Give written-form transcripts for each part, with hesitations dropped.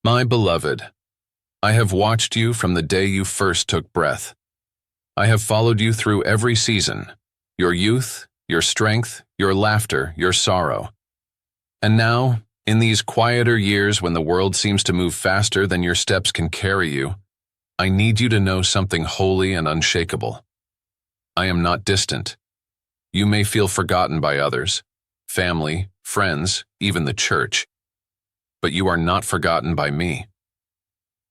My beloved, I have watched you from the day you first took breath. I have followed you through every season, your youth, your strength, your laughter, your sorrow. And now, in these quieter years when the world seems to move faster than your steps can carry you, I need you to know something holy and unshakable. I am not distant. You may feel forgotten by others, family, friends, even the church. But you are not forgotten by me.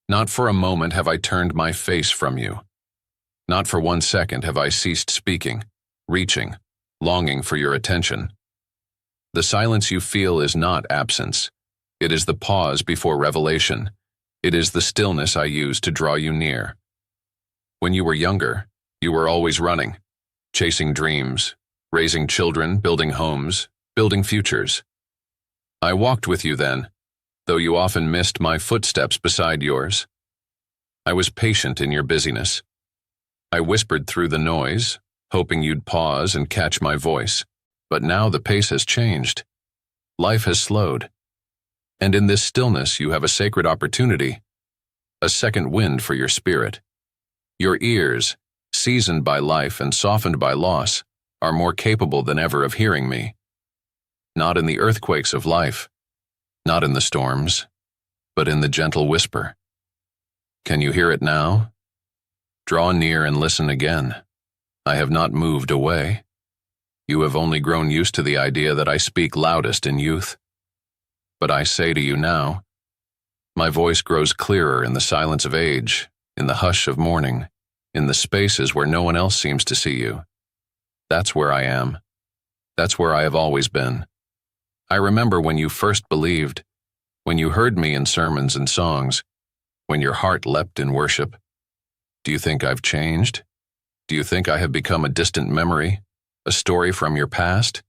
Not for a moment have I turned my face from you. Not for 1 second have I ceased speaking, reaching, longing for your attention. The silence you feel is not absence. It is the pause before revelation. It is the stillness I use to draw you near. When you were younger, you were always running, chasing dreams, raising children, building homes, building futures. I walked with you then, though you often missed my footsteps beside yours. I was patient in your busyness. I whispered through the noise, hoping you'd pause and catch my voice. But now the pace has changed. Life has slowed. And in this stillness you have a sacred opportunity, a second wind for your spirit. Your ears, seasoned by life and softened by loss, are more capable than ever of hearing me. Not in the earthquakes of life, not in the storms, but in the gentle whisper. Can you hear it now? Draw near and listen again. I have not moved away. You have only grown used to the idea that I speak loudest in youth. But I say to you now, my voice grows clearer in the silence of age, in the hush of morning, in the spaces where no one else seems to see you. That's where I am. That's where I have always been. I remember when you first believed, when you heard me in sermons and songs, when your heart leapt in worship. Do you think I've changed? Do you think I have become a distant memory, a story from your past?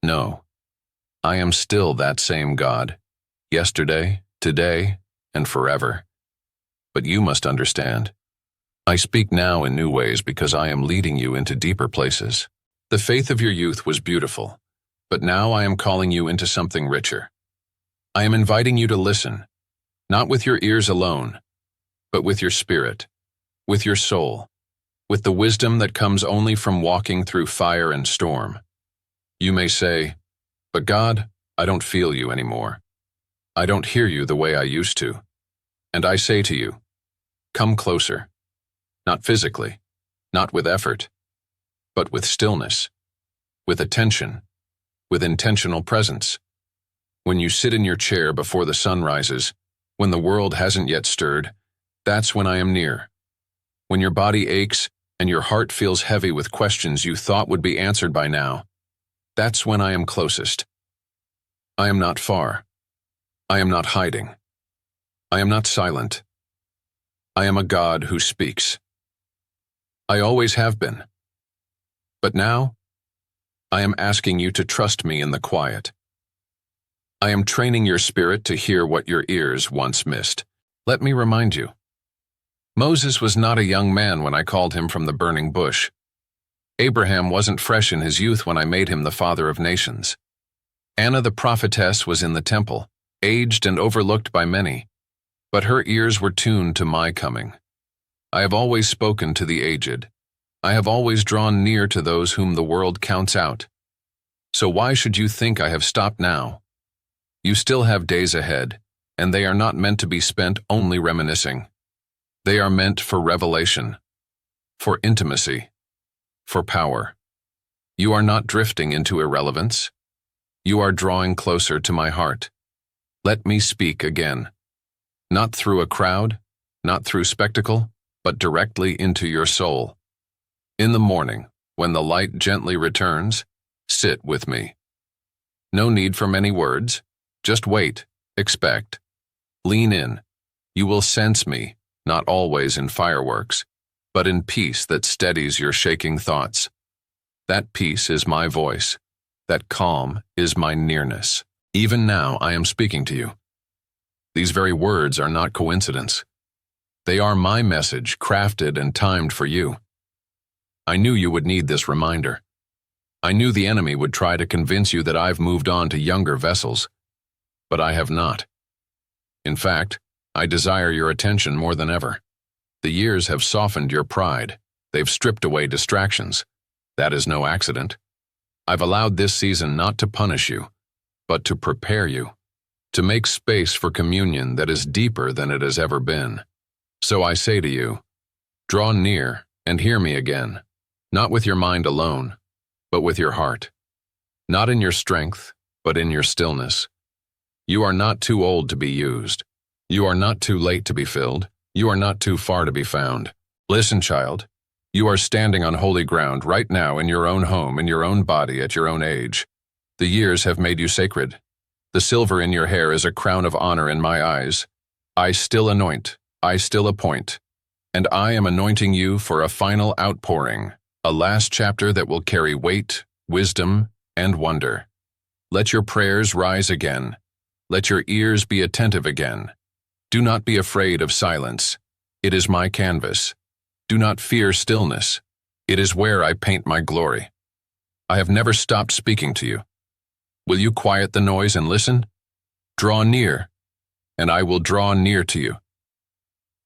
No. I am still that same God, yesterday, today, and forever. But you must understand. I speak now in new ways because I am leading you into deeper places. The faith of your youth was beautiful, but now I am calling you into something richer. I am inviting you to listen, not with your ears alone, but with your spirit, with your soul, with the wisdom that comes only from walking through fire and storm. You may say, but God, I don't feel you anymore. I don't hear you the way I used to. And I say to you, come closer. Not physically, not with effort, but with stillness, with attention, with intentional presence. When you sit in your chair before the sun rises, when the world hasn't yet stirred, that's when I am near. When your body aches and your heart feels heavy with questions you thought would be answered by now, that's when I am closest. I am not far. I am not hiding. I am not silent. I am a God who speaks. I always have been. But now, I am asking you to trust me in the quiet. I am training your spirit to hear what your ears once missed. Let me remind you. Moses was not a young man when I called him from the burning bush. Abraham wasn't fresh in his youth when I made him the father of nations. Anna the prophetess was in the temple, aged and overlooked by many, but her ears were tuned to my coming. I have always spoken to the aged. I have always drawn near to those whom the world counts out. So why should you think I have stopped now? You still have days ahead, and they are not meant to be spent only reminiscing. They are meant for revelation, for intimacy, for power. You are not drifting into irrelevance. You are drawing closer to my heart. Let me speak again. Not through a crowd, not through spectacle, but directly into your soul. In the morning, when the light gently returns, sit with me. No need for many words. Just wait, expect. Lean in. You will sense me, not always in fireworks, but in peace that steadies your shaking thoughts. That peace is my voice. That calm is my nearness. Even now I am speaking to you. These very words are not coincidence. They are my message, crafted and timed for you. I knew you would need this reminder. I knew the enemy would try to convince you that I've moved on to younger vessels, but I have not. In fact, I desire your attention more than ever. The years have softened your pride. They've stripped away distractions. That is no accident. I've allowed this season not to punish you, but to prepare you, to make space for communion that is deeper than it has ever been. So I say to you, draw near and hear me again, not with your mind alone, but with your heart. Not in your strength, but in your stillness. You are not too old to be used. You are not too late to be filled. You are not too far to be found. Listen, child. You are standing on holy ground right now in your own home, in your own body, at your own age. The years have made you sacred. The silver in your hair is a crown of honor in my eyes. I still anoint, I still appoint, and I am anointing you for a final outpouring, a last chapter that will carry weight, wisdom, and wonder. Let your prayers rise again. Let your ears be attentive again. Do not be afraid of silence. It is my canvas. Do not fear stillness. It is where I paint my glory. I have never stopped speaking to you. Will you quiet the noise and listen? Draw near, and I will draw near to you.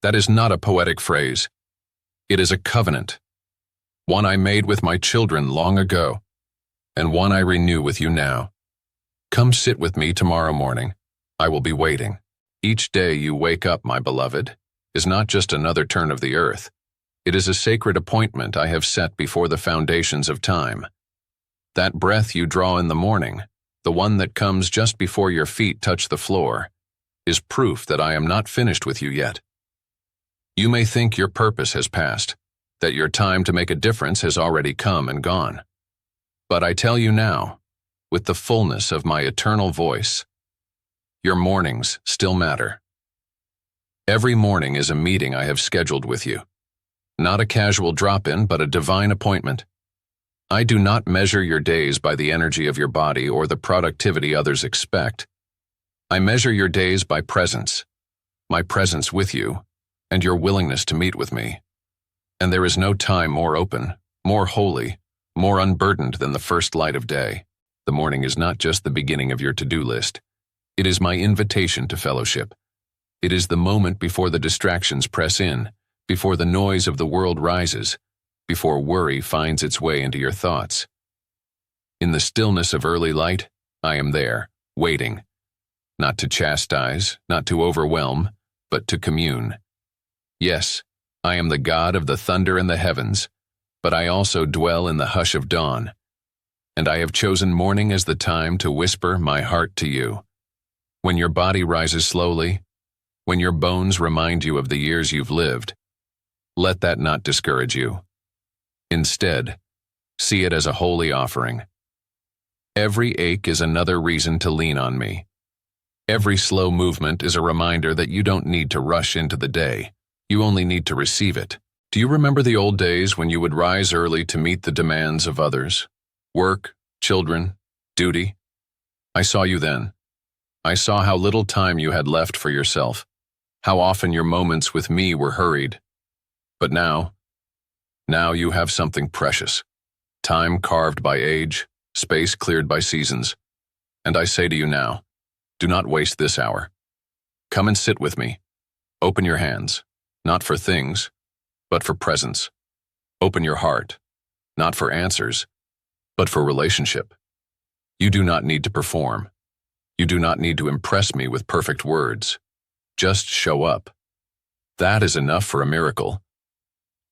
That is not a poetic phrase. It is a covenant, one I made with my children long ago, and one I renew with you now. Come sit with me tomorrow morning. I will be waiting. Each day you wake up, my beloved, is not just another turn of the earth. It is a sacred appointment I have set before the foundations of time. That breath you draw in the morning, the one that comes just before your feet touch the floor, is proof that I am not finished with you yet. You may think your purpose has passed, that your time to make a difference has already come and gone. But I tell you now, with the fullness of my eternal voice, your mornings still matter. Every morning is a meeting I have scheduled with you. Not a casual drop-in, but a divine appointment. I do not measure your days by the energy of your body or the productivity others expect. I measure your days by presence, my presence with you, and your willingness to meet with me. And there is no time more open, more holy, more unburdened than the first light of day. The morning is not just the beginning of your to-do list. It is my invitation to fellowship. It is the moment before the distractions press in, before the noise of the world rises, before worry finds its way into your thoughts. In the stillness of early light, I am there, waiting, not to chastise, not to overwhelm, but to commune. Yes, I am the God of the thunder and the heavens, but I also dwell in the hush of dawn, and I have chosen morning as the time to whisper my heart to you. When your body rises slowly, when your bones remind you of the years you've lived, let that not discourage you. Instead, see it as a holy offering. Every ache is another reason to lean on me. Every slow movement is a reminder that you don't need to rush into the day. You only need to receive it. Do you remember the old days when you would rise early to meet the demands of others? Work, children, duty? I saw you then. I saw how little time you had left for yourself, how often your moments with me were hurried. But now you have something precious, time carved by age, space cleared by seasons. And I say to you now, do not waste this hour. Come and sit with me. Open your hands, not for things, but for presence. Open your heart, not for answers, but for relationship. You do not need to perform. You do not need to impress me with perfect words. Just show up. That is enough for a miracle.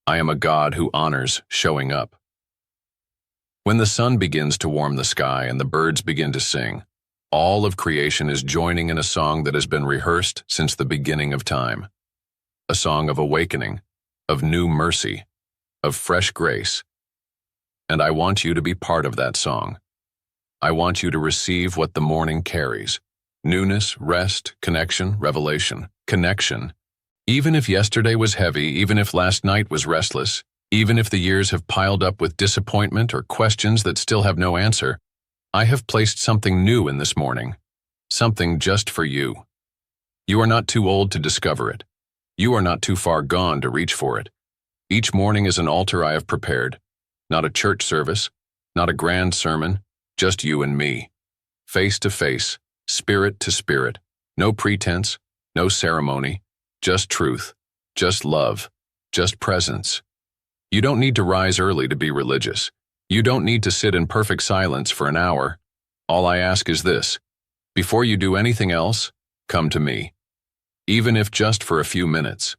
I am a God who honors showing up. When the sun begins to warm the sky and the birds begin to sing, all of creation is joining in a song that has been rehearsed since the beginning of time. A song of awakening, of new mercy, of fresh grace. And I want you to be part of that song. I want you to receive what the morning carries: newness, rest, connection, revelation. Connection. Even if yesterday was heavy, even if last night was restless, even if the years have piled up with disappointment or questions that still have no answer, I have placed something new in this morning, something just for you. You are not too old to discover it. You are not too far gone to reach for it. Each morning is an altar I have prepared, not a church service, not a grand sermon, just you and me, face to face, spirit to spirit, no pretense, No ceremony, just truth, just love, just presence. You don't need to rise early to be religious. You don't need to sit in perfect silence for an hour. All I ask is this: before you do anything else, come to me. Even if just for a few minutes.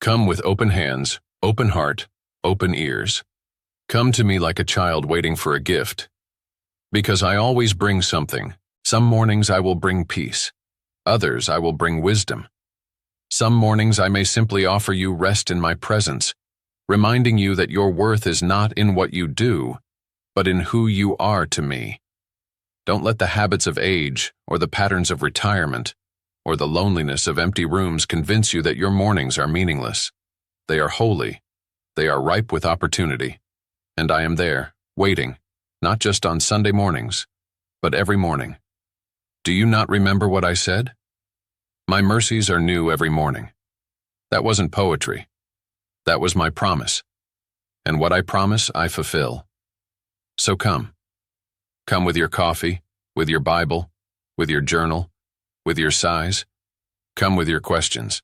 Come with open hands, open heart, open ears. Come to me like a child waiting for a gift. Because I always bring something. Some mornings I will bring peace. Others I will bring wisdom. Some mornings I may simply offer you rest in my presence, reminding you that your worth is not in what you do, but in who you are to me. Don't let the habits of age, or the patterns of retirement, or the loneliness of empty rooms convince you that your mornings are meaningless. They are holy. They are ripe with opportunity. And I am there, waiting, not just on Sunday mornings, but every morning. Do you not remember what I said? My mercies are new every morning. That wasn't poetry. That was my promise. And what I promise, I fulfill. So come. Come with your coffee, with your Bible, with your journal, with your sighs. Come with your questions.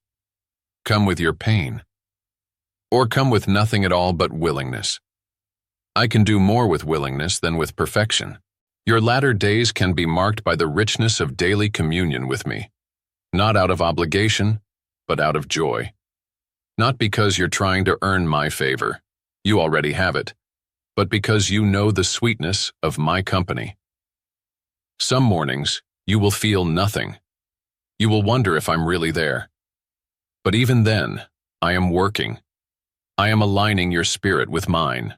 Come with your pain. Or come with nothing at all but willingness. I can do more with willingness than with perfection. Your latter days can be marked by the richness of daily communion with me, not out of obligation, but out of joy. Not because you're trying to earn my favor, you already have it, but because you know the sweetness of my company. Some mornings, you will feel nothing. You will wonder if I'm really there. But even then, I am working. I am aligning your spirit with mine.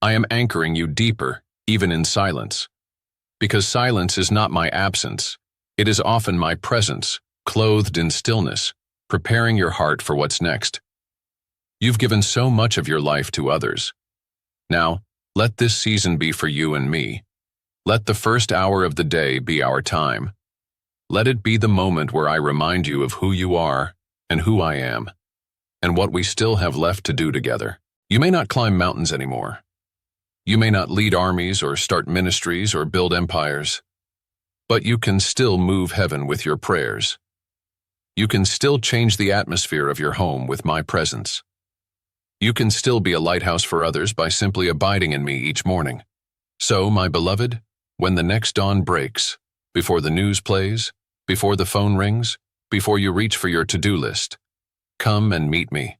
I am anchoring you deeper, even in silence. Because silence is not my absence. It is often my presence, clothed in stillness, preparing your heart for what's next. You've given so much of your life to others. Now, let this season be for you and me. Let the first hour of the day be our time. Let it be the moment where I remind you of who you are and who I am, and what we still have left to do together. You may not climb mountains anymore. You may not lead armies or start ministries or build empires, but you can still move heaven with your prayers. You can still change the atmosphere of your home with my presence. You can still be a lighthouse for others by simply abiding in me each morning. So, my beloved, when the next dawn breaks, before the news plays, before the phone rings, before you reach for your to-do list, come and meet me.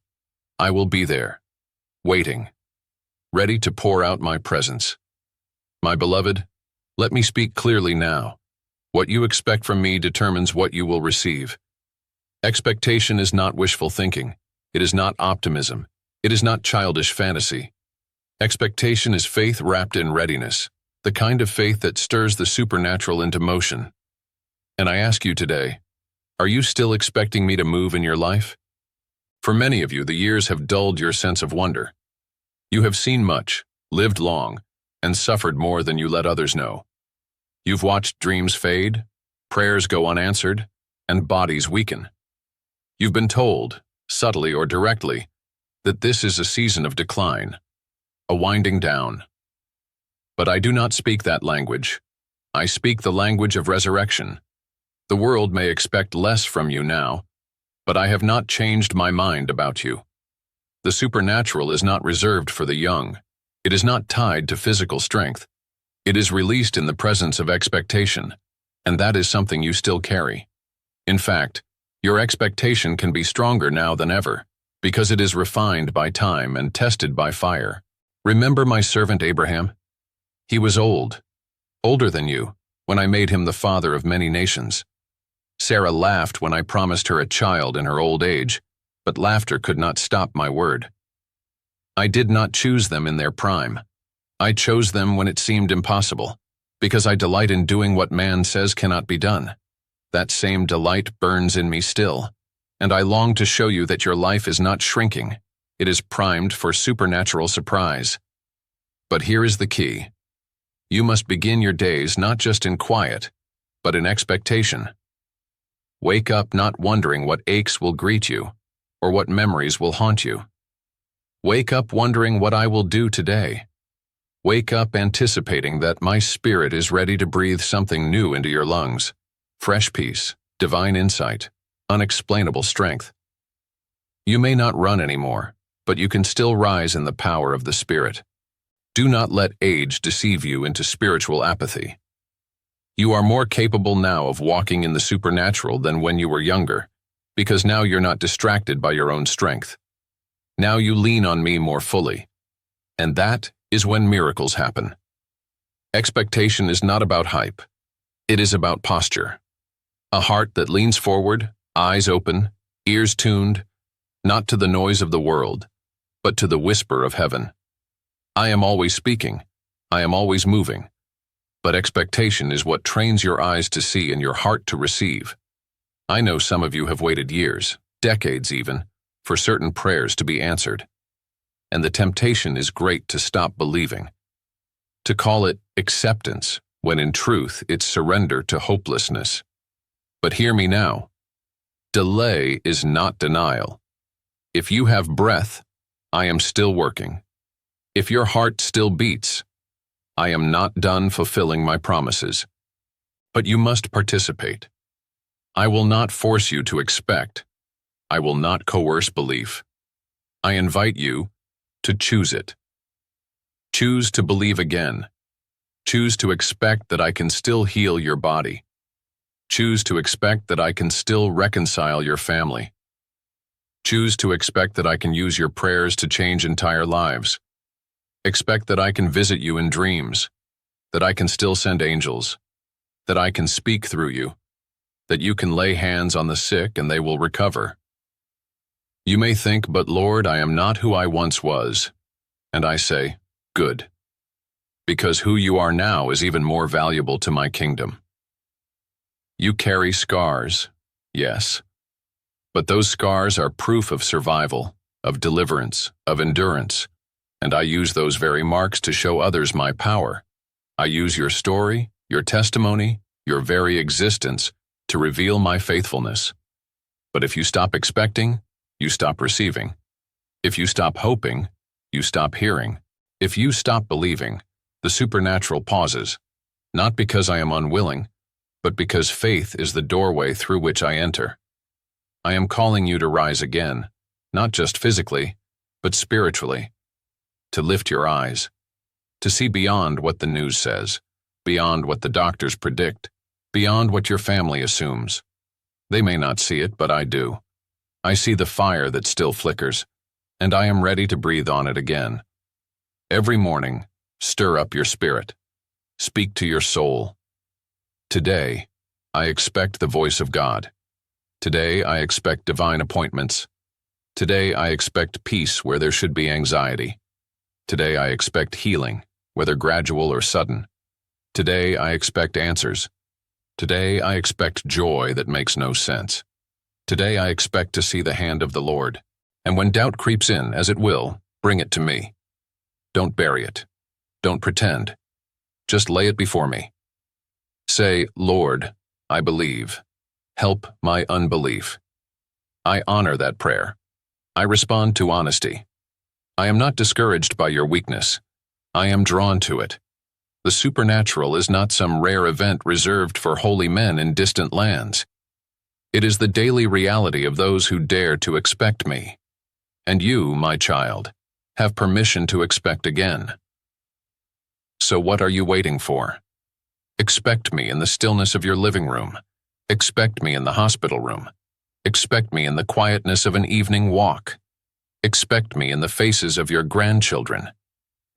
I will be there, waiting, ready to pour out my presence. My beloved, let me speak clearly now. What you expect from me determines what you will receive. Expectation is not wishful thinking. It is not optimism. It is not childish fantasy. Expectation is faith wrapped in readiness, the kind of faith that stirs the supernatural into motion. And I ask you today, are you still expecting me to move in your life? For many of you, the years have dulled your sense of wonder. You have seen much, lived long, and suffered more than you let others know. You've watched dreams fade, prayers go unanswered, and bodies weaken. You've been told, subtly or directly, that this is a season of decline, a winding down. But I do not speak that language. I speak the language of resurrection. The world may expect less from you now, but I have not changed my mind about you. The supernatural is not reserved for the young. It is not tied to physical strength. It is released in the presence of expectation, and that is something you still carry. In fact, your expectation can be stronger now than ever, because it is refined by time and tested by fire. Remember my servant Abraham? He was old, older than you, when I made him the father of many nations. Sarah laughed when I promised her a child in her old age, but laughter could not stop my word. I did not choose them in their prime. I chose them when it seemed impossible, because I delight in doing what man says cannot be done. That same delight burns in me still, and I long to show you that your life is not shrinking. It is primed for supernatural surprise. But here is the key. You must begin your days not just in quiet, but in expectation. Wake up not wondering what aches will greet you, or what memories will haunt you. Wake up wondering what I will do today. Wake up anticipating that my spirit is ready to breathe something new into your lungs. Fresh peace, divine insight, unexplainable strength. You may not run anymore, but you can still rise in the power of the Spirit. Do not let age deceive you into spiritual apathy. You are more capable now of walking in the supernatural than when you were younger, because now you're not distracted by your own strength. Now you lean on me more fully. And that is when miracles happen. Expectation is not about hype. It is about posture. A heart that leans forward, eyes open, ears tuned, not to the noise of the world, but to the whisper of heaven. I am always speaking. I am always moving. But expectation is what trains your eyes to see and your heart to receive. I know some of you have waited years, decades even, for certain prayers to be answered. And the temptation is great to stop believing. To call it acceptance, when in truth it's surrender to hopelessness. But hear me now. Delay is not denial. If you have breath, I am still working. If your heart still beats, I am not done fulfilling my promises. But you must participate. I will not force you to expect. I will not coerce belief. I invite you to choose it. Choose to believe again. Choose to expect that I can still heal your body. Choose to expect that I can still reconcile your family. Choose to expect that I can use your prayers to change entire lives. Expect that I can visit you in dreams, that I can still send angels, that I can speak through you, that you can lay hands on the sick and they will recover. You may think, but Lord, I am not who I once was. And I say, good. Because who you are now is even more valuable to my kingdom. You carry scars, yes. But those scars are proof of survival, of deliverance, of endurance. And I use those very marks to show others my power. I use your story, your testimony, your very existence to reveal my faithfulness. But if you stop expecting, you stop receiving. If you stop hoping, you stop hearing. If you stop believing, the supernatural pauses, not because I am unwilling, but because faith is the doorway through which I enter. I am calling you to rise again, not just physically, but spiritually, to lift your eyes, to see beyond what the news says, beyond what the doctors predict, beyond what your family assumes. They may not see it, but I do. I see the fire that still flickers, and I am ready to breathe on it again. Every morning, stir up your spirit. Speak to your soul. Today, I expect the voice of God. Today, I expect divine appointments. Today, I expect peace where there should be anxiety. Today, I expect healing, whether gradual or sudden. Today, I expect answers. Today, I expect joy that makes no sense. Today, I expect to see the hand of the Lord. And when doubt creeps in, as it will, bring it to me. Don't bury it. Don't pretend. Just lay it before me. Say, Lord, I believe. Help my unbelief. I honor that prayer. I respond to honesty. I am not discouraged by your weakness. I am drawn to it. The supernatural is not some rare event reserved for holy men in distant lands. It is the daily reality of those who dare to expect me. And you, my child, have permission to expect again. So what are you waiting for? Expect me in the stillness of your living room. Expect me in the hospital room. Expect me in the quietness of an evening walk. Expect me in the faces of your grandchildren.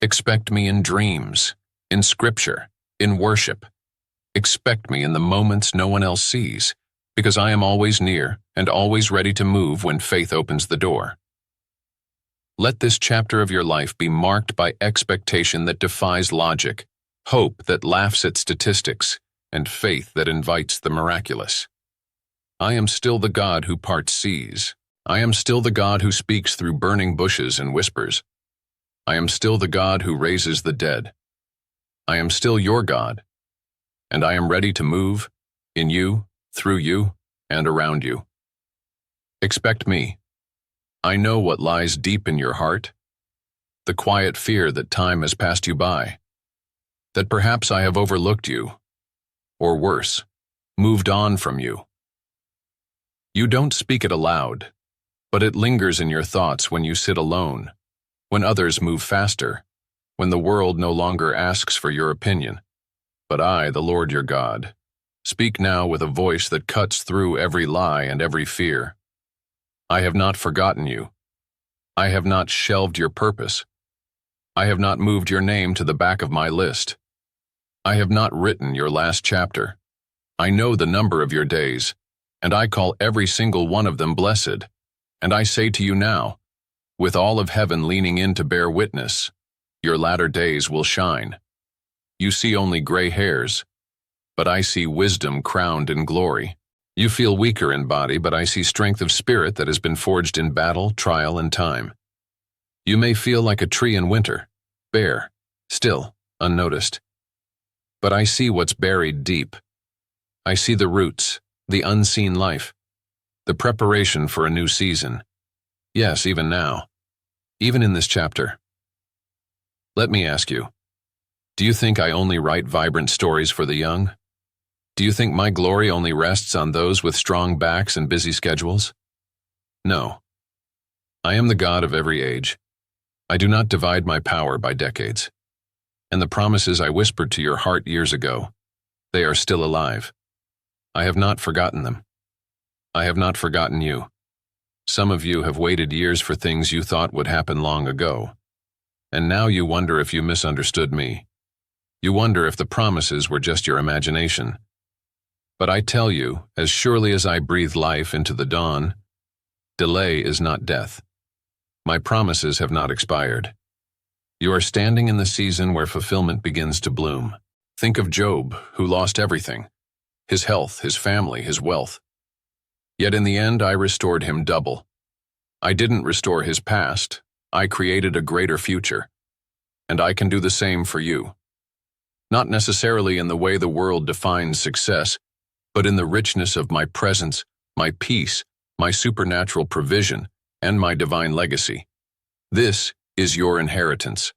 Expect me in dreams, in scripture, in worship. Expect me in the moments no one else sees, because I am always near and always ready to move when faith opens the door. Let this chapter of your life be marked by expectation that defies logic, hope that laughs at statistics, and faith that invites the miraculous. I am still the God who parts seas. I am still the God who speaks through burning bushes and whispers. I am still the God who raises the dead. I am still your God, and I am ready to move in you, through you, and around you. Expect me. I know what lies deep in your heart, the quiet fear that time has passed you by, that perhaps I have overlooked you, or worse, moved on from you. You don't speak it aloud, but it lingers in your thoughts when you sit alone, when others move faster, when the world no longer asks for your opinion. But I, the Lord your God, speak now with a voice that cuts through every lie and every fear. I have not forgotten you. I have not shelved your purpose. I have not moved your name to the back of my list. I have not written your last chapter. I know the number of your days, and I call every single one of them blessed. And I say to you now, with all of heaven leaning in to bear witness, your latter days will shine. You see only gray hairs, but I see wisdom crowned in glory. You feel weaker in body, but I see strength of spirit that has been forged in battle, trial, and time. You may feel like a tree in winter, bare, still, unnoticed. But I see what's buried deep. I see the roots, the unseen life, the preparation for a new season. Yes, even now, even in this chapter. Let me ask you, do you think I only write vibrant stories for the young? Do you think my glory only rests on those with strong backs and busy schedules? No. I am the God of every age. I do not divide my power by decades. And the promises I whispered to your heart years ago, they are still alive. I have not forgotten them. I have not forgotten you. Some of you have waited years for things you thought would happen long ago. And now you wonder if you misunderstood me. You wonder if the promises were just your imagination. But I tell you, as surely as I breathe life into the dawn, delay is not death. My promises have not expired. You are standing in the season where fulfillment begins to bloom. Think of Job, who lost everything: his health, his family, his wealth. Yet in the end, I restored him double. I didn't restore his past. I created a greater future. And I can do the same for you. Not necessarily in the way the world defines success, but in the richness of my presence, my peace, my supernatural provision, and my divine legacy. This is your inheritance.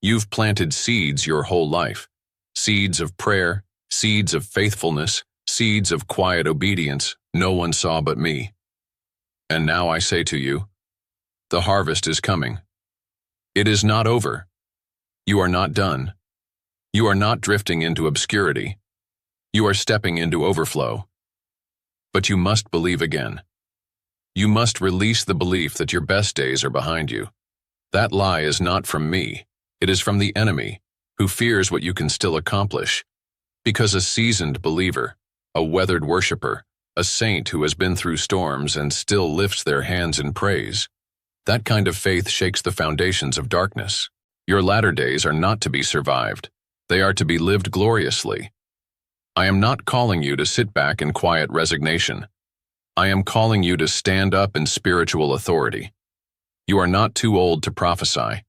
You've planted seeds your whole life. Seeds of prayer, seeds of faithfulness, seeds of quiet obedience no one saw but me. And now I say to you, the harvest is coming. It is not over. You are not done. You are not drifting into obscurity. You are stepping into overflow. But you must believe again. You must release the belief that your best days are behind you. That lie is not from me. It is from the enemy, who fears what you can still accomplish. Because a seasoned believer, a weathered worshiper, a saint who has been through storms and still lifts their hands in praise, that kind of faith shakes the foundations of darkness. Your latter days are not to be survived. They are to be lived gloriously. I am not calling you to sit back in quiet resignation. I am calling you to stand up in spiritual authority. You are not too old to prophesy.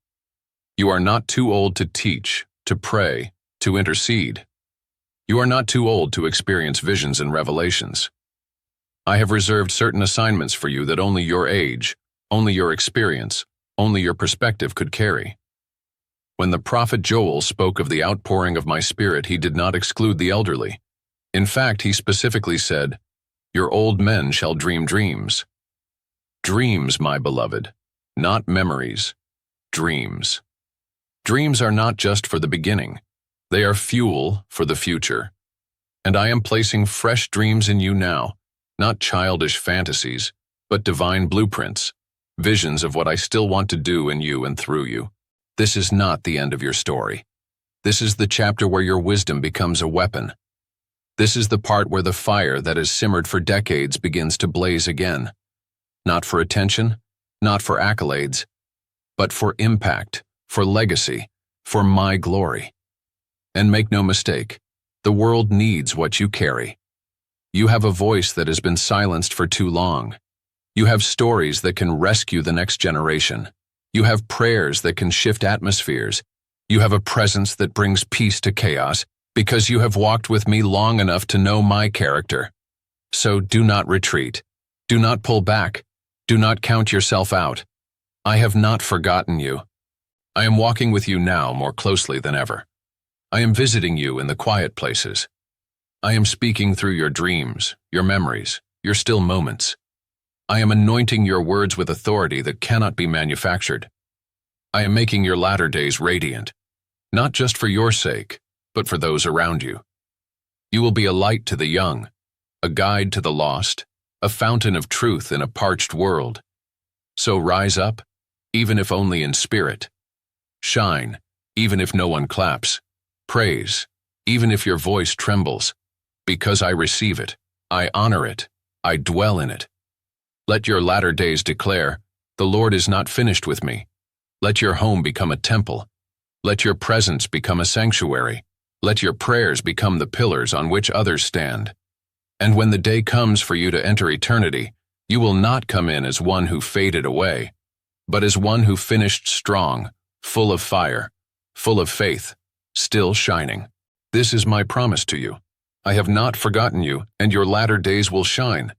You are not too old to teach, to pray, to intercede. You are not too old to experience visions and revelations. I have reserved certain assignments for you that only your age, only your experience, only your perspective could carry. When the prophet Joel spoke of the outpouring of my spirit, he did not exclude the elderly. In fact, he specifically said, "Your old men shall dream dreams." Dreams, my beloved, not memories. Dreams. Dreams are not just for the beginning. They are fuel for the future. And I am placing fresh dreams in you now, not childish fantasies, but divine blueprints, visions of what I still want to do in you and through you. This is not the end of your story. This is the chapter where your wisdom becomes a weapon. This is the part where the fire that has simmered for decades begins to blaze again. Not for attention, not for accolades, but for impact, for legacy, for my glory. And make no mistake, the world needs what you carry. You have a voice that has been silenced for too long. You have stories that can rescue the next generation. You have prayers that can shift atmospheres. You have a presence that brings peace to chaos because you have walked with me long enough to know my character. So do not retreat. Do not pull back. Do not count yourself out. I have not forgotten you. I am walking with you now more closely than ever. I am visiting you in the quiet places. I am speaking through your dreams, your memories, your still moments. I am anointing your words with authority that cannot be manufactured. I am making your latter days radiant, not just for your sake, but for those around you. You will be a light to the young, a guide to the lost, a fountain of truth in a parched world. So rise up, even if only in spirit. Shine, even if no one claps. Praise, even if your voice trembles. Because I receive it, I honor it, I dwell in it. Let your latter days declare, the Lord is not finished with me. Let your home become a temple. Let your presence become a sanctuary. Let your prayers become the pillars on which others stand. And when the day comes for you to enter eternity, you will not come in as one who faded away, but as one who finished strong, full of fire, full of faith, still shining. This is my promise to you. I have not forgotten you, and your latter days will shine.